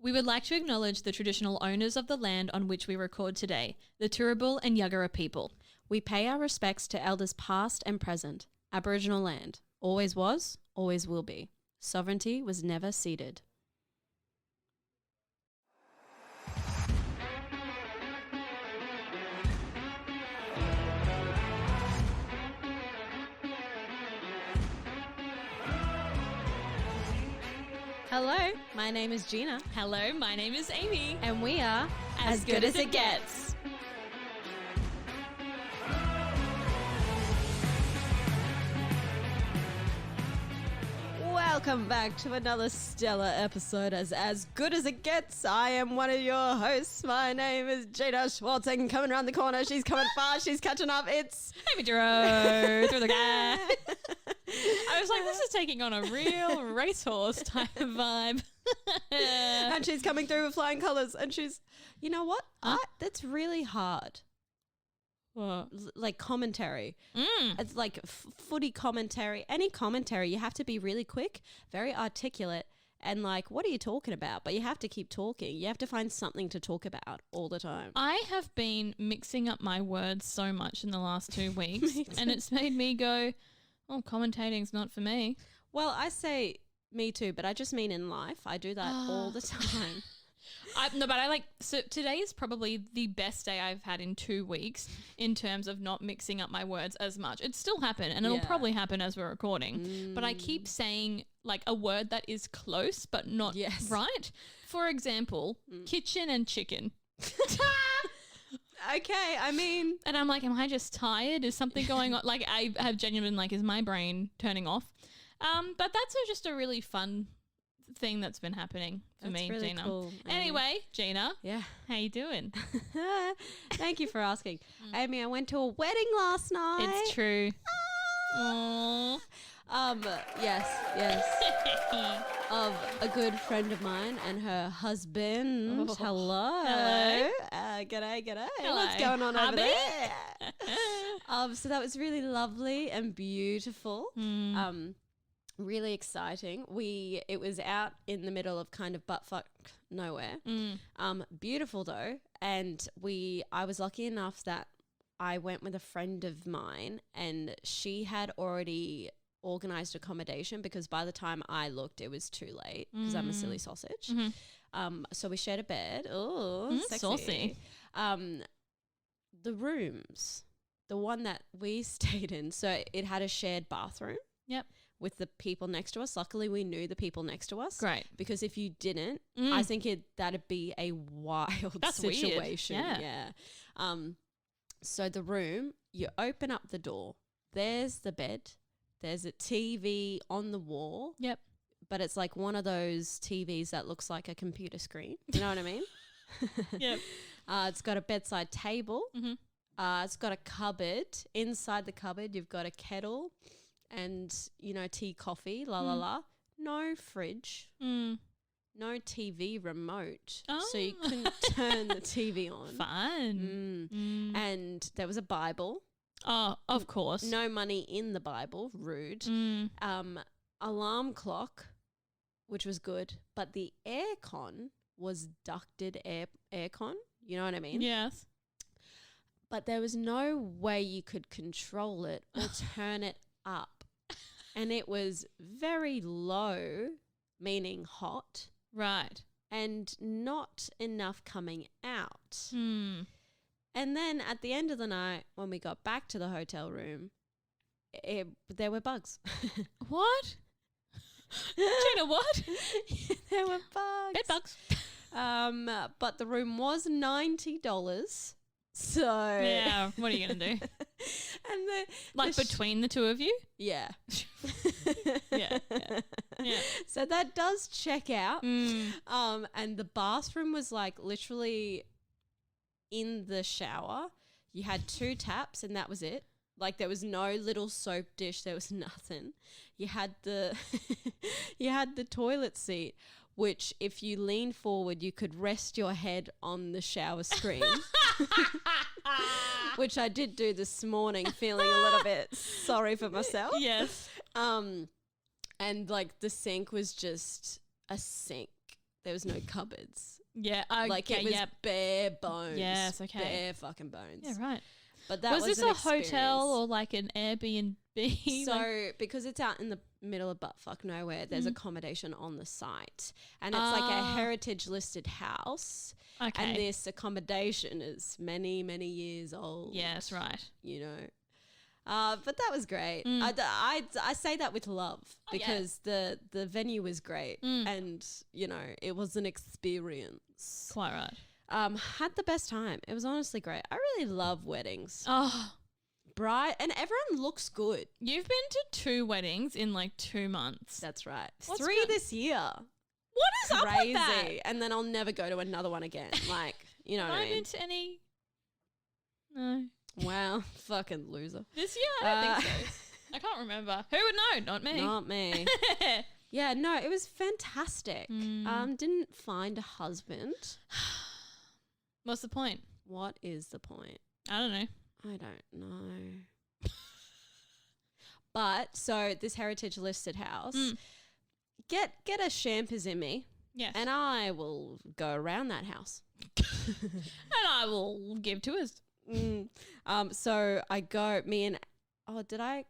We would like to acknowledge the traditional owners of the land on which we record today, the Turrbal and Yuggera people. We pay our respects to elders past and present. Aboriginal land always was, always will be. Sovereignty was never ceded. Hello, my name is Geena. Hello, my name is Aimee. And we are As Good As It Gets. Welcome back to another stellar episode as Good As It Gets. I am one of your hosts. My name is Geena Schwartzing. Coming around the corner. She's coming fast. She's catching up. It's Aimee Duro through the guy. I was like, this is taking on a real racehorse type of vibe. and she's coming through with flying colours. And she's, you know what? That's really hard. What? Like commentary. It's like footy commentary. Any commentary, you have to be really quick, very articulate, and like, what are you talking about? But you have to keep talking. You have to find something to talk about all the time. I have been mixing up my words so much in the last 2 weeks, and it's made me go, oh, commentating's not for me. Well, I say me too, but I just mean in life. I do that all the time. So today is probably the best day I've had in 2 weeks in terms of not mixing up my words as much. It still happened, and it'll probably happen as we're recording, but I keep saying like a word that is close but not right. For example, kitchen and chicken. Okay, I mean. And I'm like, am I just tired? Is something going on? Like I have genuine, like, is my brain turning off? But that's just a really fun thing that's been happening for me, really Geena. cool, anyway, Geena. Yeah. How you doing? Thank you for asking. Aimee, I went to a wedding last night. It's true. Aww. Yes. Of a good friend of mine and her husband. Oh. Hello. G'day. Hello. What's going on Hubby? over there? So that was really lovely and beautiful. Really exciting. It was out in the middle of kind of buttfuck nowhere. Beautiful though. And I was lucky enough that I went with a friend of mine and she had already organised accommodation because by the time I looked it was too late because I'm a silly sausage. So we shared a bed. Oh, sexy. Saucy. The rooms, the one that we stayed in, so it had a shared bathroom. Yep. With the people next to us. Luckily, we knew the people next to us. Great. Because if you didn't, I think that'd be a wild situation. Weird. Yeah. So the room, you open up the door. There's the bed. There's a TV on the wall. Yep. But it's like one of those TVs that looks like a computer screen. You know what I mean? Yep. It's got a bedside table. It's got a cupboard. Inside the cupboard, you've got a kettle. And, tea, coffee, no fridge, no TV remote. So you couldn't turn the TV on. Fun. And there was a Bible. Oh, of course. No money in the Bible. Rude. Alarm clock, which was good. But the aircon was ducted aircon. You know what I mean? Yes. But there was no way you could control it or turn it up. And it was very low, meaning hot. Right. And not enough coming out. And then at the end of the night, when we got back to the hotel room, there were bugs. What? Geena, what? There were bugs. Bed bugs. But the room was $90. So yeah, what are you gonna do? And between the two of you? Yeah. Yeah. So that does check out. And the bathroom was like literally in the shower. You had 2 taps and that was it. Like there was no little soap dish. There was nothing. You had the toilet seat, which if you lean forward, you could rest your head on the shower screen. Which I did do this morning, feeling a little bit sorry for myself. Yes. And like the sink was just a sink. there was no cupboards. Yeah. Okay, Like it was bare bones. Yes, okay. Bare fucking bones. Yeah, right. But that was this an a hotel experience. or like an Airbnb? So because it's out in the middle of buttfuck nowhere, there's accommodation on the site. And it's like a heritage listed house. Okay. And this accommodation is many, many years old. Yes, right. You know. But that was great. I say that with love because the venue was great and, you know, it was an experience. Quite right. Had the best time. It was honestly great. I really love weddings. Oh, Bright and everyone looks good. you've been to 2 weddings in like 2 months. That's right. What's 3 good? this year. What is up with that? Crazy. And then I'll never go to another one again. Like, you know Have what I I been mean? to any? No. Wow. Fucking loser. This year? I don't think so. I can't remember. Who would know? Not me. Not me. Yeah, no, it was fantastic. Didn't find a husband. What's the point? What is the point? I don't know. I don't know. But so this heritage listed house, get a champers in me, Yes. and I will go around that house. And I will give to us. So I go. Did I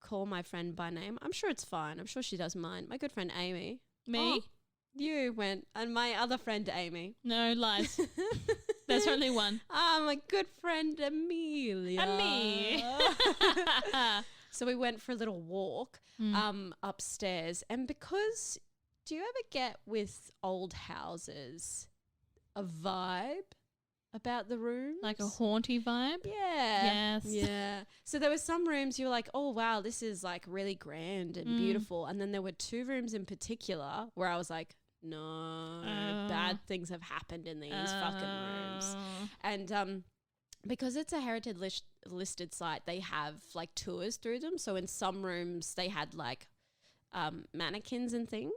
call my friend by name? I'm sure it's fine. I'm sure she doesn't mind. My good friend Aimee. Me? You went, and my other friend Aimee. No lies. There's only one. My good friend Amelia. And me. So we went for a little walk upstairs. And because, do you ever get with old houses a vibe about the rooms? Like a haunty vibe? Yeah. Yes. Yeah. So there were some rooms you were like, oh, wow, this is like really grand and beautiful. And then there were 2 rooms in particular where I was like, no, bad things have happened in these fucking rooms. And because it's a heritage listed site, they have like tours through them. So in some rooms they had like mannequins and things.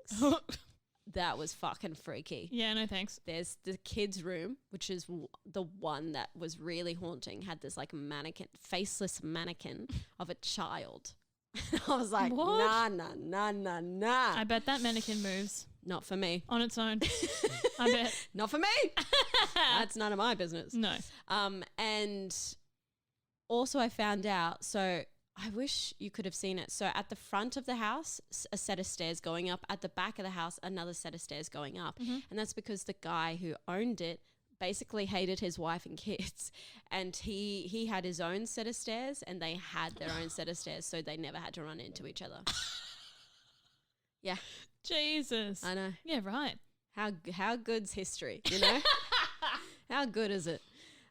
That was fucking freaky. Yeah, no thanks. There's the kids' room, which is the one that was really haunting, had this like faceless mannequin of a child. I was like, What? nah. I bet that mannequin moves Not for me. on its own. I bet. Not for me. That's none of my business. No. And also I found out, so I wish you could have seen it. So at the front of the house, a set of stairs going up. At the back of the house, another set of stairs going up. And that's because the guy who owned it basically hated his wife and kids. And he had his own set of stairs and they had their own set of stairs, so they never had to run into each other. Yeah. Jesus. I know. Yeah, right. How good's history, you know? How good is it?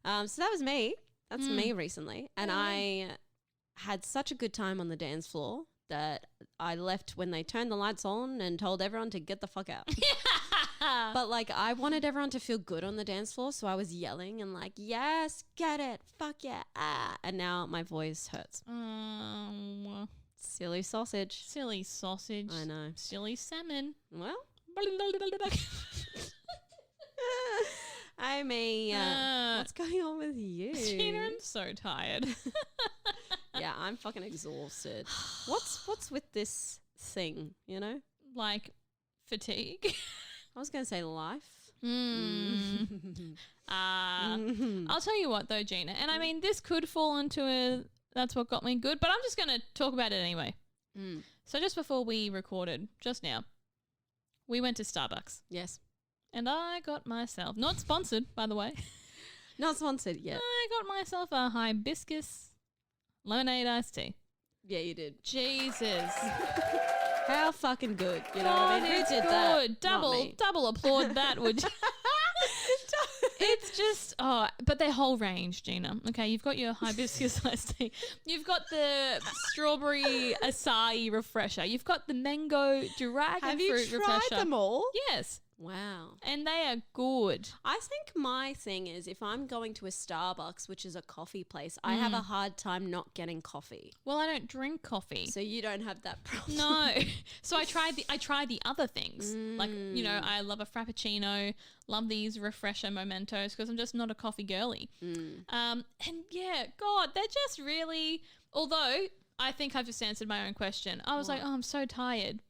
So that was me. That's me recently. And I had such a good time on the dance floor that I left when they turned the lights on and told everyone to get the fuck out. But like I wanted everyone to feel good on the dance floor, so I was yelling and like, yes, get it, fuck yeah, and now my voice hurts. Silly sausage. Silly sausage. I know. Silly salmon. Well, I mean, what's going on with you? Geena, I'm so tired. Yeah, I'm fucking exhausted. What's with this thing, you know? Like fatigue. I was going to say life. I'll tell you what though, Geena, and I mean this could fall into that's what got me good, but I'm just going to talk about it anyway. So just before we recorded, just now, we went to Starbucks. Yes. And I got myself, not sponsored by the way. Not sponsored yet. I got myself a hibiscus lemonade iced tea. Yeah, you did. Jesus. How fucking good. You know God, what I mean? Who it's did good. that? Not me. Double applaud that, would you? It's just, but their whole range, Geena. Okay, you've got your hibiscus iced tea. You've got the strawberry acai refresher. You've got the mango dragon Have you fruit tried refresher. them all? Yes. Wow. And they are good. I think my thing is if I'm going to a Starbucks, which is a coffee place, I have a hard time not getting coffee. Well, I don't drink coffee. So you don't have that problem. No. So I tried the other things. Like, you know, I love a frappuccino, love these refresher mementos because I'm just not a coffee girly. And yeah, God, they're just really, although I think I've just answered my own question. I was like, oh, I'm so tired.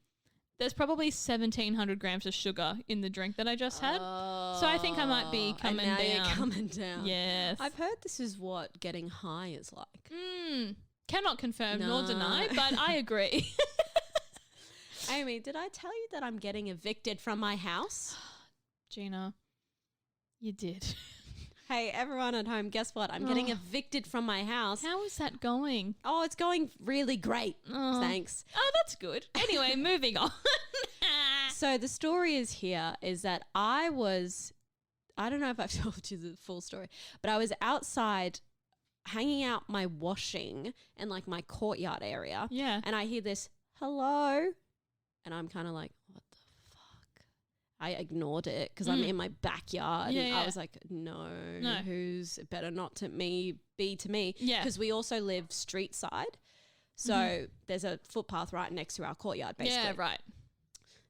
there's probably 1,700 grams of sugar in the drink that I just had. So I think I might be coming and now down. You're coming down. Yes. I've heard this is what getting high is like. Cannot confirm nor deny, but I agree. Aimee, did I tell you that I'm getting evicted from my house? Geena, you did. Hey, everyone at home, guess what? I'm getting evicted from my house. How is that going? Oh, it's going really great. Thanks. Oh, that's good. Anyway, moving on. So the story is that I don't know if I've told you the full story, but I was outside hanging out my washing in like my courtyard area. Yeah. And I hear this, hello. And I'm kind of like, what the fuck? I ignored it because I'm in my backyard. Yeah, and yeah. I was like, no, who's it better not to be to me. Yeah. Because we also live street side. So there's a footpath right next to our courtyard, basically. Yeah, right.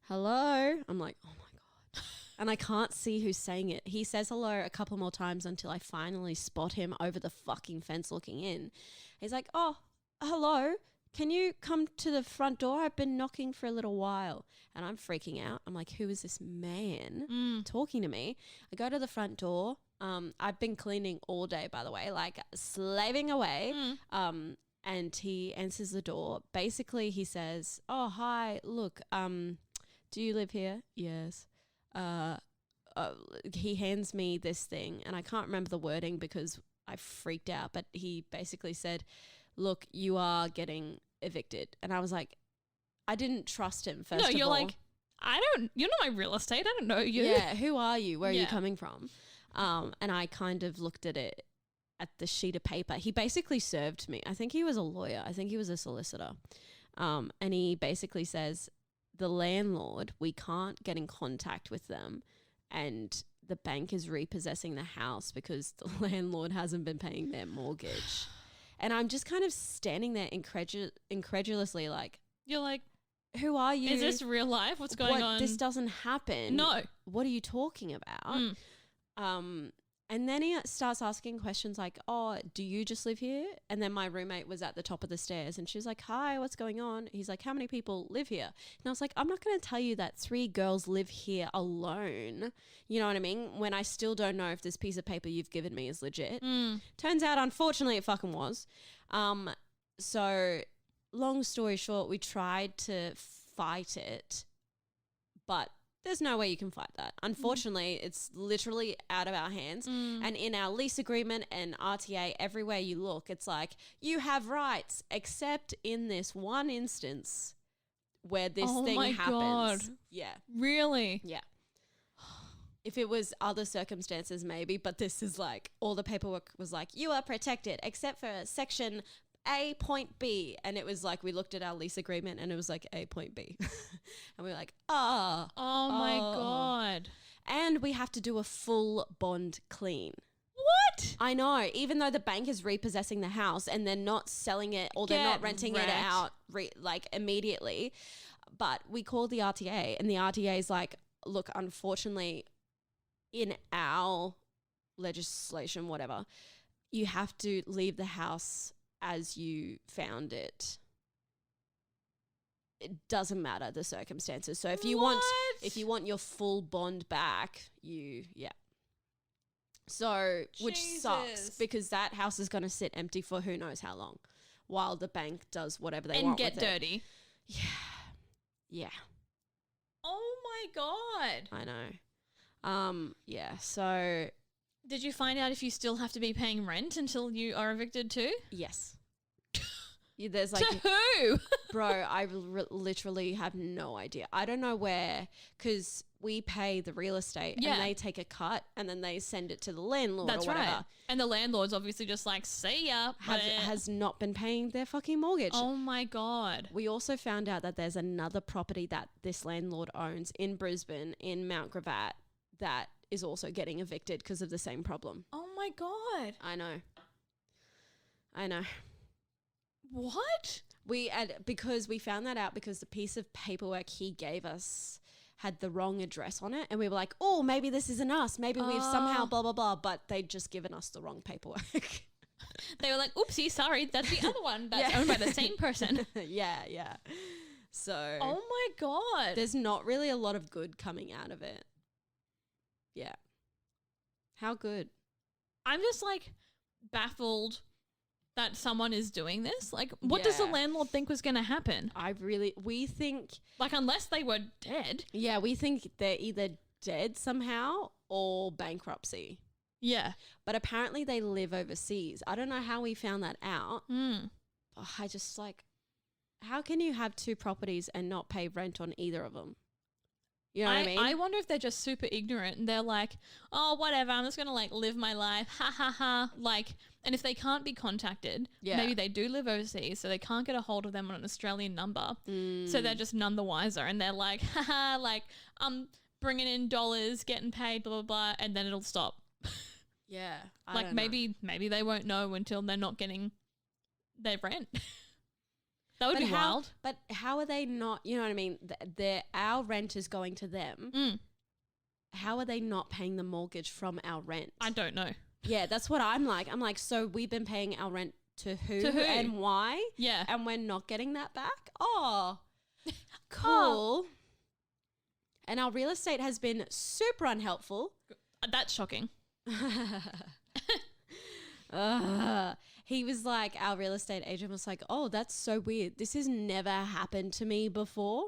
Hello. I'm like, oh my God. And I can't see who's saying it. He says hello a couple more times until I finally spot him over the fucking fence looking in. He's like, oh, hello. Can you come to the front door? I've been knocking for a little while. And I'm freaking out. I'm like, who is this man talking to me? I go to the front door. I've been cleaning all day, by the way, like slaving away. And he answers the door. Basically, he says, oh, hi, look, do you live here? Yes. He hands me this thing, and I can't remember the wording because I freaked out, but he basically said, look, you are getting evicted. And I was like, I didn't trust him, first of all. No, you're like, you're not my real estate. I don't know you. Yeah, who are you? Where are you coming from? And I kind of looked at it, at the sheet of paper. He basically served me. I think he was a lawyer. I think he was a solicitor. And he basically says, the landlord, we can't get in contact with them, and the bank is repossessing the house because the landlord hasn't been paying their mortgage. And I'm just kind of standing there incredulously like, you're like, who are you? is this real life? What's going on? This doesn't happen. No. What are you talking about? And then he starts asking questions like, oh, do you just live here? And then my roommate was at the top of the stairs and she was like, hi, what's going on? He's like, how many people live here? And I was like, I'm not going to tell you that 3 girls live here alone. You know what I mean? When I still don't know if this piece of paper you've given me is legit. Turns out, unfortunately, it fucking was. So long story short, we tried to fight it, but there's no way you can fight that. Unfortunately, it's literally out of our hands. And in our lease agreement and RTA, everywhere you look, it's like, you have rights, except in this one instance where this thing happens. God. Yeah. Really? Yeah. If it was other circumstances, maybe, but this is like, all the paperwork was like, you are protected, except for section A point B. And it was like, we looked at our lease agreement and it was like A point B. And we were like, oh my God. And we have to do a full bond clean. What? I know. Even though the bank is repossessing the house and they're not selling it or they're not renting it out like immediately. But we called the RTA and the RTA is like, look, unfortunately, in our legislation, whatever, you have to leave the house as you found it. It doesn't matter the circumstances. So if you want your full bond back, So, which sucks because that house is going to sit empty for who knows how long while the bank does whatever they want with it. And get dirty. Yeah. Yeah. Oh my God. I know. Yeah. So did you find out if you still have to be paying rent until you are evicted too? yes. There's like, to who? bro, I literally have no idea. I don't know where, because we pay the real estate and they take a cut and then they send it to the landlord or whatever. Right. And the landlord's obviously just like, see ya. Has not been paying their fucking mortgage. Oh my God. We also found out that there's another property that this landlord owns in Brisbane, in Mount Gravatt, that is also getting evicted because of the same problem. Oh my God. I know. What? Because we found that out because the piece of paperwork he gave us had the wrong address on it, and we were like, oh, maybe this isn't us. Maybe we've somehow blah, blah, blah, but they'd just given us the wrong paperwork. They were like, oopsie, sorry, that's the other one that's owned by the same person. Yeah. So Oh my God. there's not really a lot of good coming out of it. Yeah. How good? I'm just like baffled that someone is doing this. Like, what does the Yeah. landlord think was going to happen? We think, Like, unless they were dead. yeah, we think they're either dead somehow or bankruptcy. Yeah. But apparently they live overseas. I don't know how we found that out. Mm. Oh, I just like, how can you have 2 properties and not pay rent on either of them? You know what I mean? I wonder if they're just super ignorant and they're like, oh, whatever, I'm just going to like live my life. Ha ha ha. Like, and if they can't be contacted, Yeah. maybe they do live overseas, so they can't get a hold of them on an Australian number. So they're just none the wiser. And they're like, haha, like, I'm bringing in dollars, getting paid, blah, blah, blah. And then it'll stop. Yeah. I Like don't know. maybe they won't know until they're not getting their rent. That would be wild. But how are they not, you know what I mean? Our rent is going to them. Mm. How are they not paying the mortgage from our rent? I don't know. Yeah, that's what I'm like. I'm like, so we've been paying our rent to who, To who? and why? Yeah. And we're not getting that back? Oh, cool. And our real estate has been super unhelpful. That's shocking. He was like, our real estate agent was like, oh, that's so weird. This has never happened to me before.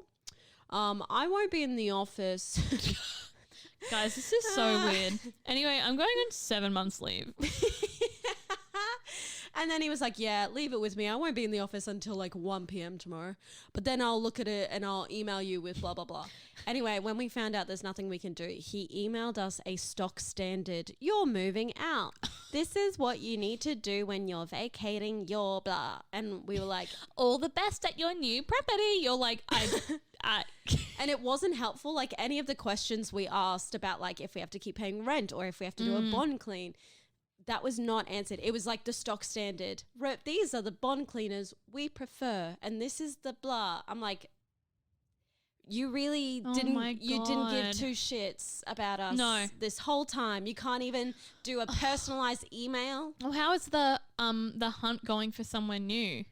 I won't be in the office. Guys, this is so weird. Anyway, I'm going on 7 months leave. And then he was like, yeah, leave it with me. I won't be in the office until like 1 p.m. tomorrow. But then I'll look at it and I'll email you with blah, blah, blah. Anyway, when we found out there's nothing we can do, he emailed us a stock standard. You're moving out. This is what you need to do when you're vacating your blah. And we were like, All the best at your new property. You're like, I and it wasn't helpful. Like any of the questions we asked about like if we have to keep paying rent or if we have to do a bond clean, that was not answered. It was like the stock standard. These are the bond cleaners we prefer, and this is the blah. I'm like, you really Oh didn't. my You didn't give God. 2 shits about us. No. This whole time, you can't even do a personalized email. Well, how is the hunt going for someone new?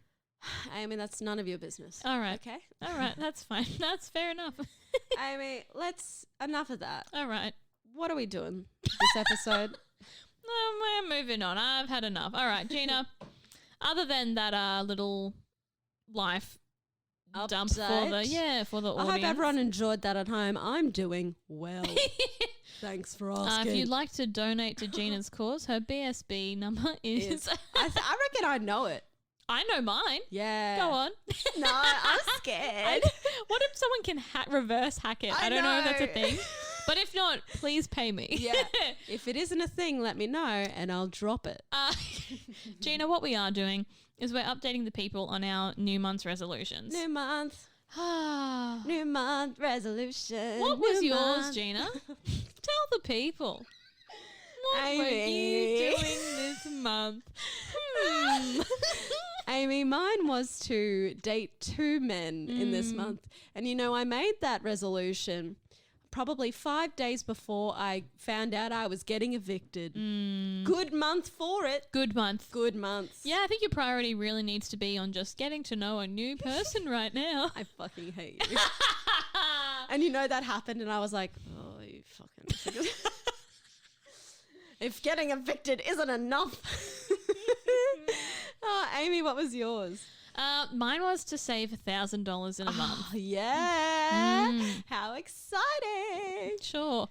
I mean, that's none of your business. All right. Okay. All right, that's fine. That's fair enough. I mean, enough of that. All right. What are we doing this episode? We're moving on. I've had enough. All right, Geena. Other than that little life dump for the I audience. hope everyone enjoyed that at home. I'm doing well. Thanks for asking. If you'd like to donate to Geena's cause, her BSB number is... I reckon I know it. I know mine. Yeah. Go on. No, I'm scared. What if someone can reverse hack it? I don't know if that's a thing. But if not, please pay me. Yeah. If it isn't a thing, let me know and I'll drop it. Geena, what we are doing is we're updating the people on our new month's resolutions. New month. what New month resolution. was New yours, month. Geena? Tell the people. What were you Aimee. doing this month? Aimee, mine was to date 2 men in this Mm. month. And you know, I made that resolution probably 5 days before I found out I was getting evicted. Good month for it. Good month. Good month. Yeah, I think your priority really needs to be on just getting to know a new person right now. I fucking hate you. And you know that happened and I was like, oh, you fucking... If getting evicted isn't enough. Oh, Aimee, what was yours? Mine was to save $1,000 in a month. Oh, yeah. How exciting. Sure.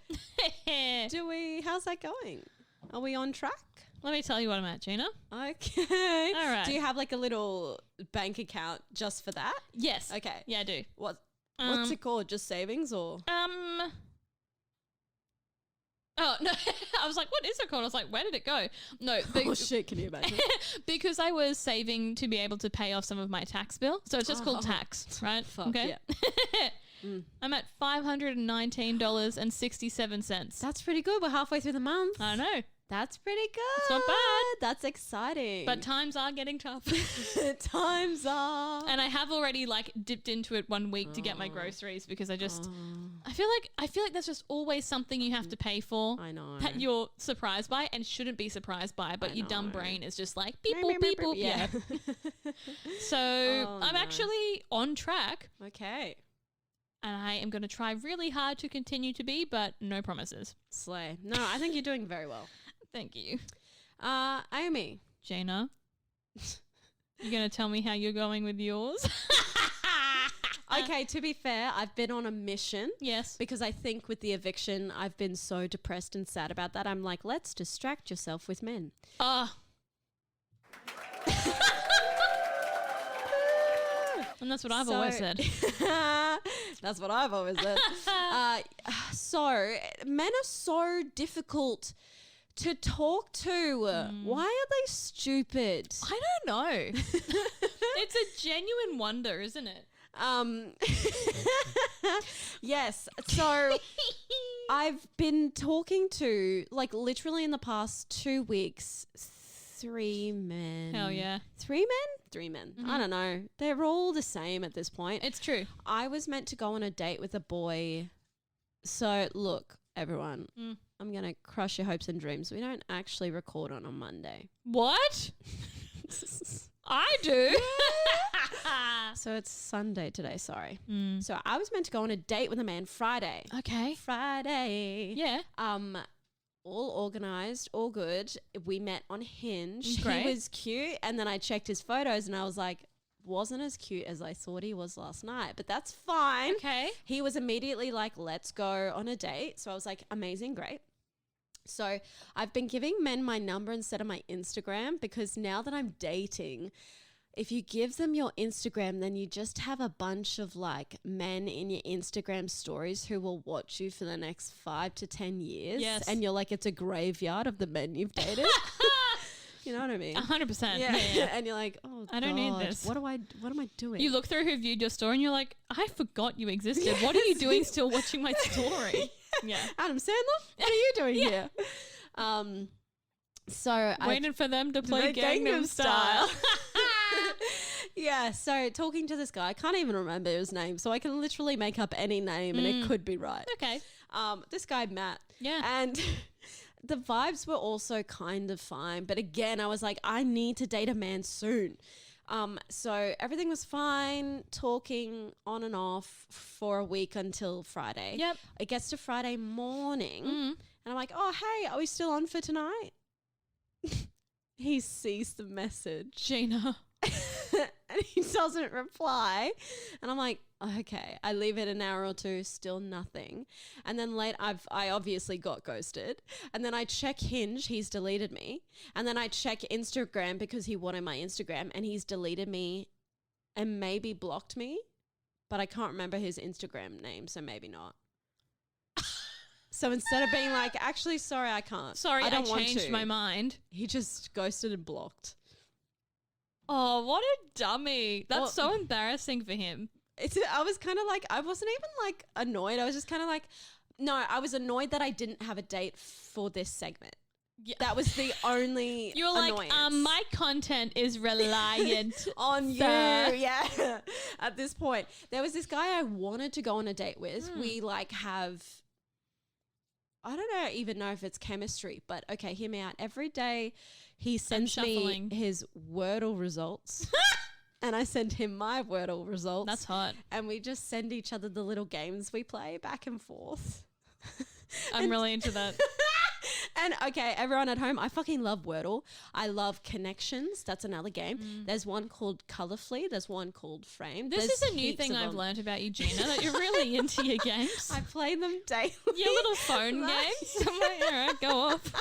How's that going? Are we on track? Let me tell you what I'm at, Geena. Okay. All right. Do you have like a little bank account just for that? Yes. Okay. Yeah, I do. What's it called? Just savings or? Oh, no. I was like, what is it called? I was like, where did it go? No. Oh shit, can you imagine? Because I was saving to be able to pay off some of my tax bill. So it's just called tax, right? Fuck, okay. yeah. I'm at $519.67. That's pretty good. We're halfway through the month. I know. That's pretty good. It's not bad. That's exciting. But times are getting tough. Times are. And I have already like dipped into it 1 week to get my groceries because I just I feel like there's just always something you have to pay for. I know. That you're surprised by and shouldn't be surprised by, but your dumb brain is just like beep Beep, boop, beep, beep boop. beep. Yeah. So I'm no. actually on track Okay. and I am going to try really hard to continue to be, but no promises. Slay. No, I think you're doing very well. Thank you. Aimee. Geena, you going to tell me how you're going with yours? Okay, to be fair, I've been on a mission. Yes. Because I think with the eviction, I've been so depressed and sad about that. I'm like, let's distract yourself with men. And that's what I've always said. That's what I've always said. So, men are so difficult to talk to. Why are they stupid? I don't know. It's a genuine wonder, isn't it? Yes. So I've been talking to, like, literally in the past 2 weeks, 3 men. Hell yeah. 3 men? 3 men. I don't know. They're all the same at this point. It's true. I was meant to go on a date with a boy. So look, everyone, I'm going to crush your hopes and dreams. We don't actually record on a Monday. What? I do. So it's Sunday today, sorry. So I was meant to go on a date with a man Friday. Okay. Friday. Yeah. All organized, all good. We met on Hinge. Great. He was cute, and then I checked his photos and I was like, wasn't as cute as I thought he was last night, but that's fine. Okay. He was immediately like, let's go on a date. So I was like, amazing, great. So I've been giving men my number instead of my Instagram because now that I'm dating, if you give them your Instagram, then you just have a bunch of like men in your Instagram stories who will watch you for the next 5 to 10 years. Yes. And you're like, it's a graveyard of the men you've dated. You know what I mean? 100%. Yeah. Yeah. And you're like, oh, I don't need God, this. What am I doing? You look through who viewed your story and you're like, I forgot you existed. What are you doing still watching my story? Yeah. Adam Sandler, what are you doing here? So Waiting for them to play Gangnam Style. Yeah, so talking to this guy, I can't even remember his name, so I can literally make up any name and it could be right. Okay. This guy, Matt. Yeah. And the vibes were also kind of fine, but again, I was like, I need to date a man soon. So everything was fine, talking on and off for a week until Friday. Yep. It gets to Friday morning and I'm like, oh, hey, are we still on for tonight? He sees the message. Geena. And he doesn't reply. And I'm like, okay. I leave it an hour or two, still nothing. And then I obviously got ghosted. And then I check Hinge, he's deleted me. And then I check Instagram because he wanted my Instagram and he's deleted me and maybe blocked me. But I can't remember his Instagram name, so maybe not. So instead of being like, actually, sorry, I can't. Sorry, I don't want changed to, my mind. he just ghosted and blocked. Oh, what a dummy. That's so embarrassing for him. I was kind of like, I wasn't even like annoyed. I was just kind of like, no, I was annoyed that I didn't have a date for this segment. Yeah. That was the only You were annoyance. like, my content is reliant on you. Yeah. At this point, there was this guy I wanted to go on a date with. We like have, I don't even know if it's chemistry, but okay, hear me out. Every day he sends me his Wordle results and I send him my Wordle results. That's hot. And we just send each other the little games we play back and forth. I'm really into that. And okay, everyone at home, I fucking love Wordle. I love Connections. That's another game. There's one called Colorfully. There's one called Frame. This is a new thing I've learned about you, Geena, that you're really into your games. I play them daily. Your little phone games. I'm like, all right, go off.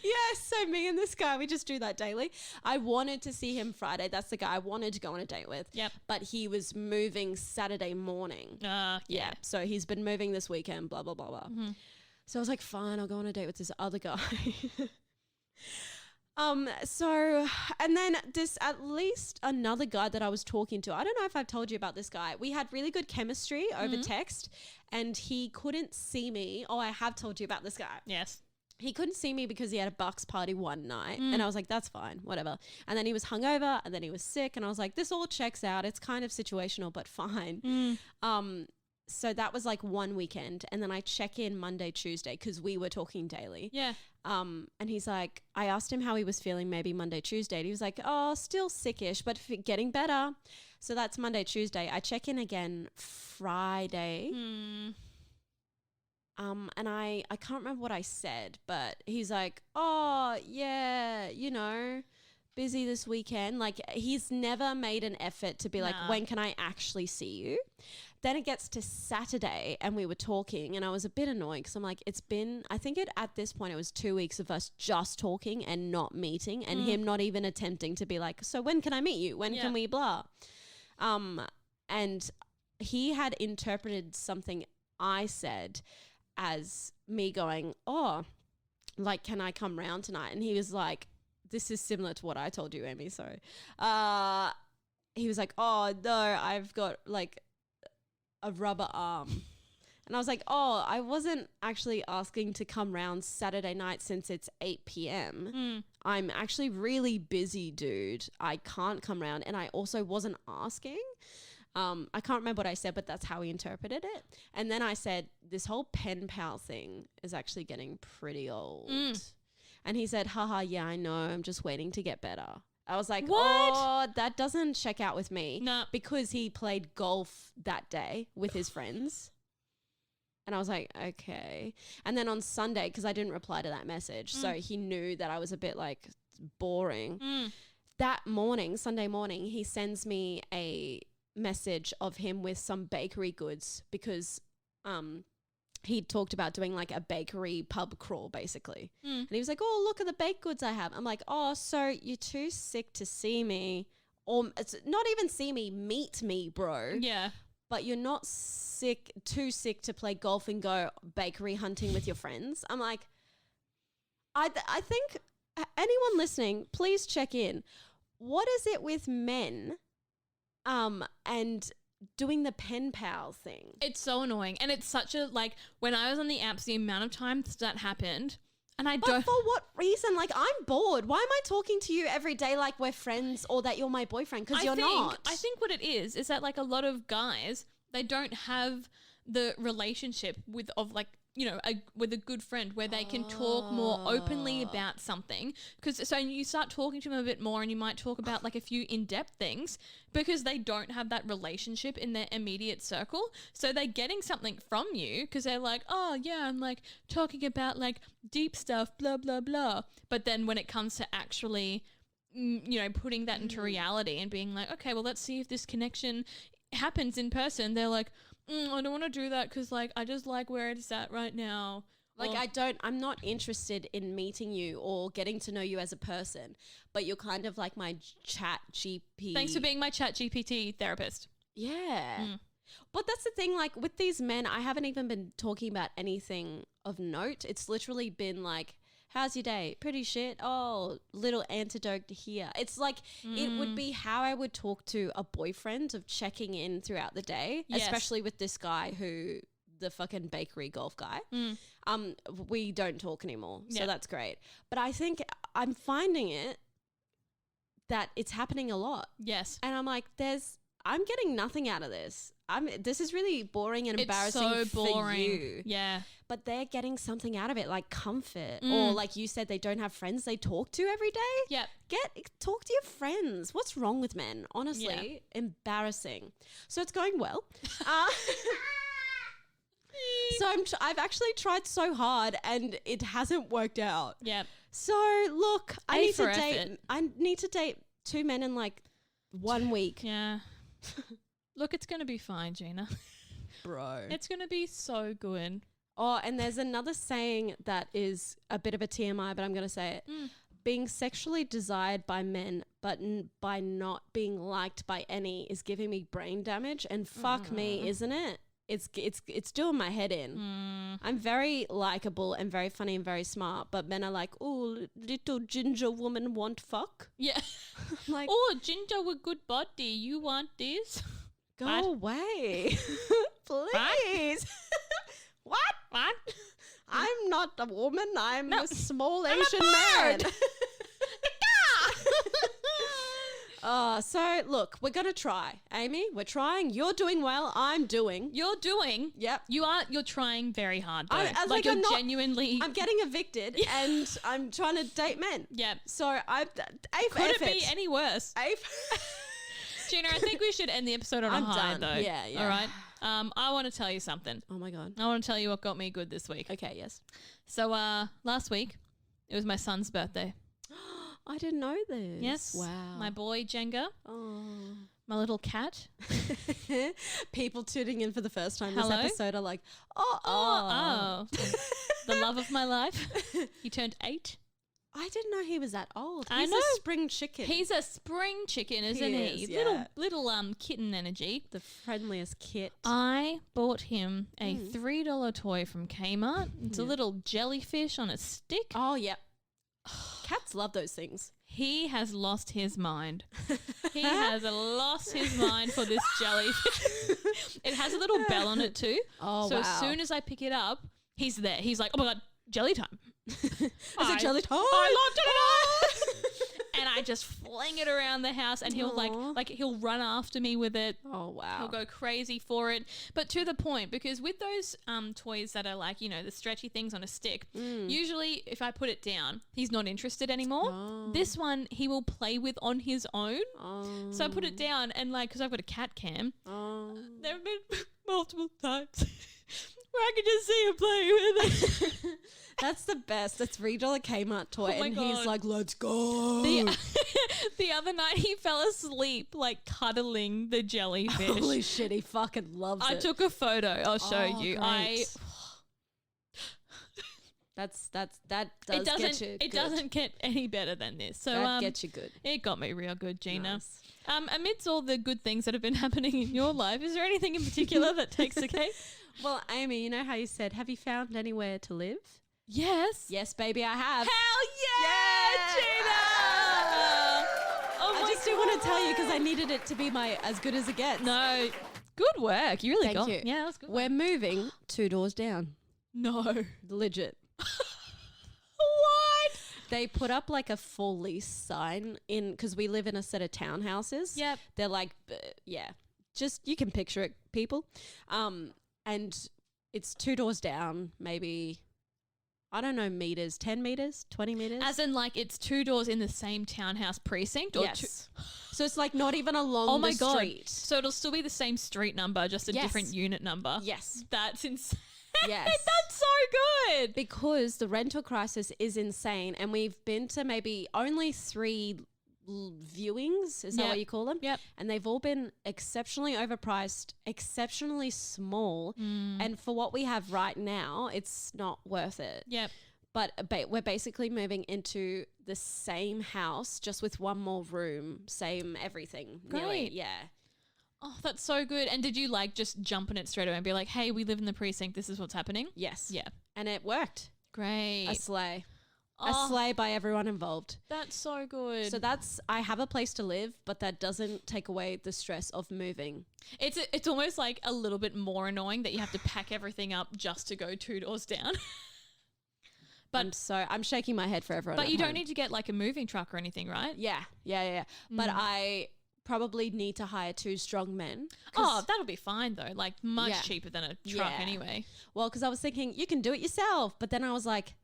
Yeah, so me and this guy, we just do that daily. I wanted to see him Friday. That's the guy I wanted to go on a date with. Yep. But he was moving Saturday morning. Yeah. So he's been moving this weekend, blah, blah, blah, blah. So I was like, fine, I'll go on a date with this other guy. And then this, at least another guy that I was talking to, I don't know if I've told you about this guy. We had really good chemistry over text and he couldn't see me. Oh, I have told you about this guy. Yes. he couldn't see me because he had a Bucks party one night. And I was like, that's fine, whatever. And then he was hungover and then he was sick. And I was like, this all checks out. It's kind of situational, but fine. So that was like one weekend. And then I check in Monday, Tuesday, because we were talking daily. Yeah. And he's like, I asked him how he was feeling maybe Monday, Tuesday. And he was like, oh, still sickish, but getting better. So that's Monday, Tuesday. I check in again Friday. And I can't remember what I said, but he's like, oh, yeah, you know, busy this weekend. Like, he's never made an effort to be like, when can I actually see you? Then it gets to Saturday and we were talking and I was a bit annoyed because I'm like, I think at this point it was 2 weeks of us just talking and not meeting and him not even attempting to be like, so when can I meet you? When can we blah? And he had interpreted something I said as me going, oh, like, can I come round tonight? And he was like, this is similar to what I told you, Aimee, sorry. He was like, oh, no, I've got like a rubber arm. And I was like, oh, I wasn't actually asking to come round Saturday night since it's 8 p.m. I'm actually really busy, dude. I can't come round. And I also wasn't asking. I can't remember what I said, but that's how he interpreted it. And then I said, this whole pen pal thing is actually getting pretty old. And he said, haha, yeah, I know. I'm just waiting to get better. I was like, oh, that doesn't check out with me. No. Because he played golf that day with his friends. And I was like, okay. And then on Sunday, because I didn't reply to that message, so he knew that I was a bit like boring. That morning, Sunday morning, he sends me a message of him with some bakery goods because he talked about doing like a bakery pub crawl basically. And he was like, oh, look at the baked goods I have. I'm like, oh, so you're too sick to see me, or it's not even see me, meet me, bro. Yeah. But you're not too sick to play golf and go bakery hunting with your friends. I'm like, I think anyone listening, please check in. What is it with men and doing the pen pal thing? It's so annoying. And it's such a, like, when I was on the apps, the amount of times that happened, and I don't... But for what reason? Like, I'm bored. Why am I talking to you every day like we're friends or that you're my boyfriend? Because you're not. I think what it is that, like, a lot of guys, they don't have the relationship with a good friend where they can talk more openly about something. Because so you start talking to them a bit more and you might talk about like a few in-depth things because they don't have that relationship in their immediate circle. So they're getting something from you because they're like, oh yeah, I'm like talking about like deep stuff, blah, blah, blah. But then when it comes to actually, putting that into reality and being like, okay, well, let's see if this connection happens in person. They're like, I don't want to do that because, like, I just like where it's at right now. Like, I'm not interested in meeting you or getting to know you as a person, but you're kind of like my chat GP. Thanks for being my chat GPT therapist. Yeah. But that's the thing, like, with these men, I haven't even been talking about anything of note. It's literally been like, how's your day? Pretty shit. Oh, little antidote here. It's like it would be how I would talk to a boyfriend of checking in throughout the day, especially with this guy the fucking bakery golf guy. We don't talk anymore. So that's great. But I think I'm finding it that it's happening a lot. Yes. And I'm like, I'm getting nothing out of this. This is really boring and embarrassing it's so boring. For you. Yeah. But they're getting something out of it, like comfort. Or like you said, they don't have friends they talk to every day. Yep. Talk to your friends. What's wrong with men? Honestly, embarrassing. So it's going well. So I've actually tried so hard and it hasn't worked out. Yep. So look, I need to date 2 men in like 1 week. Yeah. Look, it's going to be fine, Geena. Bro. It's going to be so good. Oh, and there's another saying that is a bit of a TMI, but I'm going to say it. Being sexually desired by men, but by not being liked by any is giving me brain damage. And fuck me, isn't it? It's doing my head in. I'm very likable and very funny and very smart, but men are like, oh, little ginger woman want fuck. Yeah. Like, oh, ginger with good body. You want this? Go what? Away. Please. What? What? I'm not not a woman. I'm No, a small I'm a Asian man. bird. So look, we're going to try. Aimee, we're trying. You're doing well. I'm doing. You're doing. Yep. You're trying very hard though. I like I'm you're not- genuinely. I'm getting evicted and I'm trying to date men. Yep. So A for Could it effort. be any worse? A for Gina, I think we should end the episode on I'm a high done. though. Yeah, yeah. All right. I want to tell you something. Oh my God. I want to tell you what got me good this week. Okay, yes. So last week it was my son's birthday. I didn't know this. Yes. Wow. My boy Jenga, Oh. my little cat. People tuning in for the first time Hello? this episode are like, Oh. The love of my life. He turned 8. I didn't know he was that old. I He's know. a spring chicken. He's a spring chicken, isn't He he? is, yeah. Little kitten energy. the friendliest kit. I bought him a $3 toy from Kmart. It's a Yeah. little jellyfish on a stick. Oh, yeah. Cats love those things. He has lost his mind. He has lost his mind for this jellyfish. It has a little bell on it too. Oh, So wow. as soon as I pick it up, he's there. He's like, oh my God, jelly time. Is it jelly time? I loved it. And I just fling it around the house and he'll Aw. like he'll run after me with it. Oh, wow. He'll go crazy for it. But to the point, because with those toys that are like, the stretchy things on a stick, usually if I put it down, he's not interested anymore. Oh. This one he will play with on his own. Oh. So I put it down and because I've got a cat cam, Oh. there have been multiple times where I could just see him playing with it. That's the best. A $3 Kmart toy. Oh my and God. he's like, let's go. The other night he fell asleep like cuddling the jellyfish. Holy shit, he fucking loves I it. took a photo. I'll show Oh, you. great. That does get you It good. doesn't get any better than this. So That gets you good. it got me real good, Geena. Nice. Amidst all the good things that have been happening in your life, is there anything in particular that takes the cake? Well, Aimee, you know how you said, have you found anywhere to live? Yes. Yes, baby, I have. Hell yeah, Geena! Oh I my just didn't want to tell you because I needed it to be my as good as it gets. No. Good work. You really Thank got you. Yeah, that was good. We're moving 2 doors down. No. Legit. What? They put up like a full lease sign in because we live in a set of townhouses. Yep. They're like, yeah, just you can picture it, people. And it's 2 doors down, maybe, I don't know, meters, 10 meters, 20 meters. As in, like, it's 2 doors in the same townhouse precinct? Or yes. So it's like not even along Oh my the God. street. So it'll still be the same street number, just a Yes. different unit number? Yes. That's insane. Yes. That's so good. Because the rental crisis is insane and we've been to maybe only 3 viewings, is that Yep. what you call them? Yep. And they've all been exceptionally overpriced, exceptionally small, Mm. and for what we have right now, it's not worth it. Yep. But we're basically moving into the same house, just with 1 more room, same everything. Nearly. Great. Yeah. Oh, that's so good. And did you like just jump on it straight away and be like, hey, we live in the precinct. This is what's happening? Yes. Yeah. And it worked. Great. A slay. Oh, A slay by everyone involved. That's so good. So I have a place to live, but that doesn't take away the stress of moving. It's almost like a little bit more annoying that you have to pack everything up just to go 2 doors down. But I'm shaking my head for everyone. But at you don't home. need to get like a moving truck or anything, right? Yeah. But I probably need to hire 2 strong men. Oh, that'll be fine though. Like much Yeah. cheaper than a truck Yeah. anyway. Well, because I was thinking you can do it yourself, but then I was like,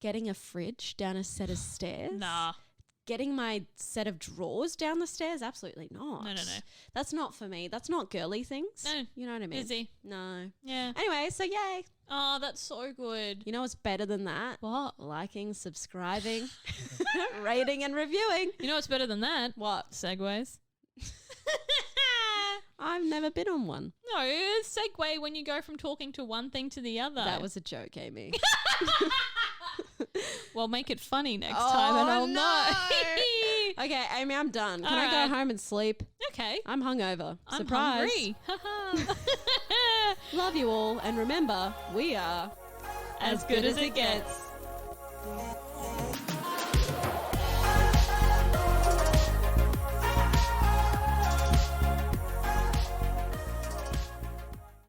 getting a fridge down a set of stairs. Nah. Getting my set of drawers down the stairs, absolutely not. No. That's not for me. That's not girly things. No. You know what I mean? Busy. No. Yeah. Anyway, so yay. Oh, that's so good. You know what's better than that? What? Liking, subscribing, rating and reviewing. You know what's better than that? What? Segways. I've never been on one. No, it's segue when you go from talking to one thing to the other. That was a joke, Aimee. Well, make it funny next time and I'll know. Okay, Aimee, I'm done. Can All I right. go home and sleep? Okay. I'm hungover. I'm Surprise. hungry. Love you all. And remember, we are As good as it gets.